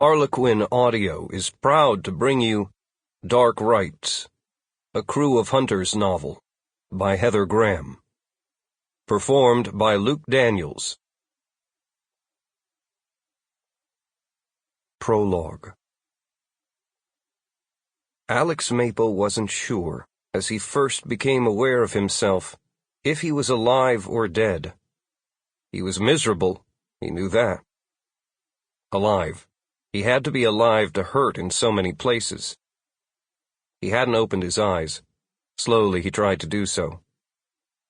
Harlequin Audio is proud to bring you Dark Rites, a Krewe of Hunters novel by Heather Graham. Performed by Luke Daniels. Prologue. Alex Maple wasn't sure, as he first became aware of himself, if he was alive or dead. He was miserable, he knew that. Alive. He had to be alive to hurt in so many places. He hadn't opened his eyes. Slowly he tried to do so.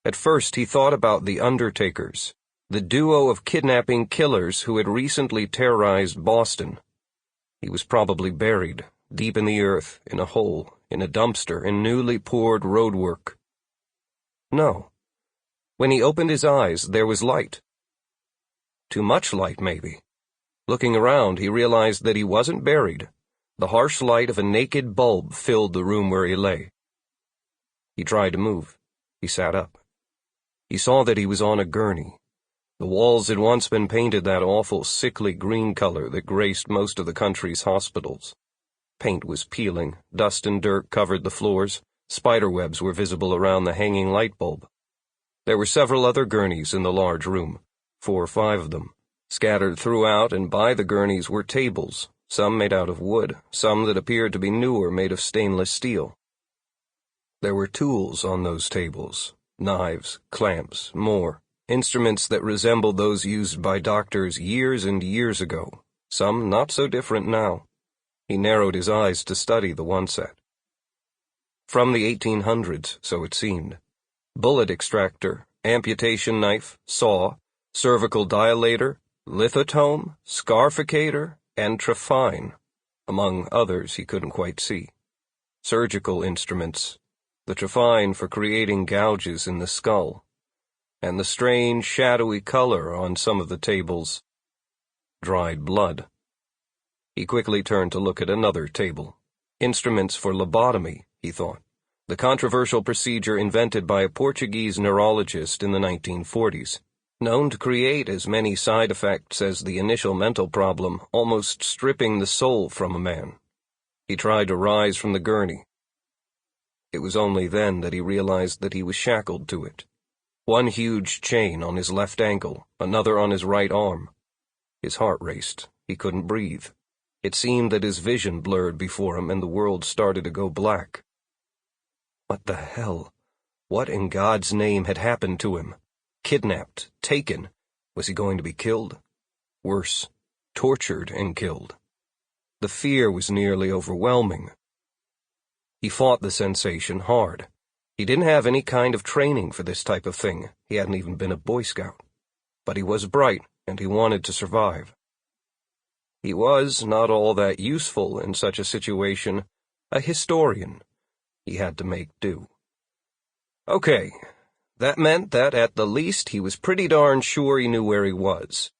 At first he thought about the Undertakers, the duo of kidnapping killers who had recently terrorized Boston. He was probably buried, deep in the earth, in a hole, in a dumpster, in newly poured roadwork. No. When he opened his eyes, there was light. Too much light, maybe. Looking around, he realized that he wasn't buried. The harsh light of a naked bulb filled the room where he lay. He tried to move. He sat up. He saw that he was on a gurney. The walls had once been painted that awful, sickly green color that graced most of the country's hospitals. Paint was peeling, dust and dirt covered the floors, spiderwebs were visible around the hanging light bulb. There were several other gurneys in the large room, 4 or 5 of them. Scattered throughout and by the gurneys were tables, some made out of wood, some that appeared to be newer made of stainless steel. There were tools on those tables, knives, clamps, more, instruments that resembled those used by doctors years and years ago, some not so different now. He narrowed his eyes to study the one set. From the 1800s, so it seemed. Bullet extractor, amputation knife, saw, cervical dilator, lithotome, scarificator, and trephine, among others he couldn't quite see. Surgical instruments, the trephine for creating gouges in the skull, and the strange, shadowy color on some of the tables. Dried blood. He quickly turned to look at another table. Instruments for lobotomy, he thought, the controversial procedure invented by a Portuguese neurologist in the 1940s. Known to create as many side effects as the initial mental problem, almost stripping the soul from a man. He tried to rise from the gurney. It was only then that he realized that he was shackled to it. One huge chain on his left ankle, another on his right arm. His heart raced. He couldn't breathe. It seemed that his vision blurred before him and the world started to go black. What the hell? What in God's name had happened to him? Kidnapped, taken. Was he going to be killed? Worse, tortured and killed. The fear was nearly overwhelming. He fought the sensation hard. He didn't have any kind of training for this type of thing. He hadn't even been a Boy Scout. But he was bright, and he wanted to survive. He was not all that useful in such a situation, a historian. He had to make do. Okay. That meant that, at the least, he was pretty darn sure he knew where he was.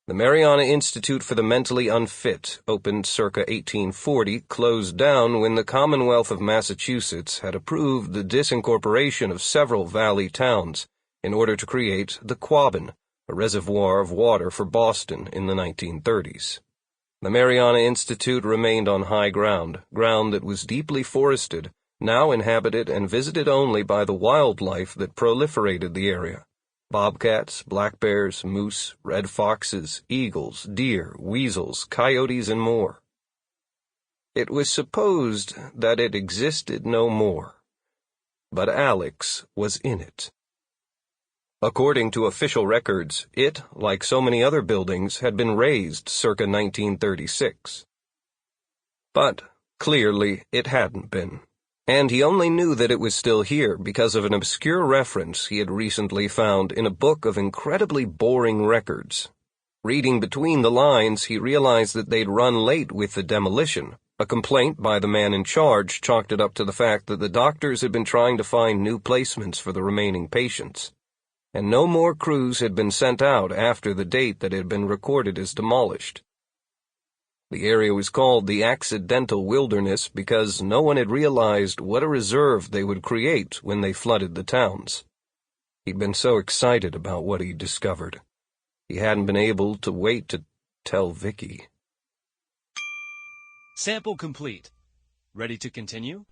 The Mariana Institute for the Mentally Unfit, opened circa 1840, closed down when the Commonwealth of Massachusetts had approved the disincorporation of several valley towns in order to create the Quabbin, a reservoir of water for Boston in the 1930s. The Mariana Institute remained on high ground that was deeply forested, now inhabited and visited only by the wildlife that proliferated the area. Bobcats, black bears, moose, red foxes, eagles, deer, weasels, coyotes, and more. It was supposed that it existed no more. But Alex was in it. According to official records, it, like so many other buildings, had been razed circa 1936. But, clearly, it hadn't been. And he only knew that it was still here because of an obscure reference he had recently found in a book of incredibly boring records. Reading between the lines, he realized that they'd run late with the demolition. A complaint by the man in charge chalked it up to the fact that the doctors had been trying to find new placements for the remaining patients, and no more crews had been sent out after the date that had been recorded as demolished. The area was called the Accidental Wilderness because no one had realized what a reserve they would create when they flooded the towns. He'd been so excited about what he'd discovered. He hadn't been able to wait to tell Vickie. Sample complete. Ready to continue?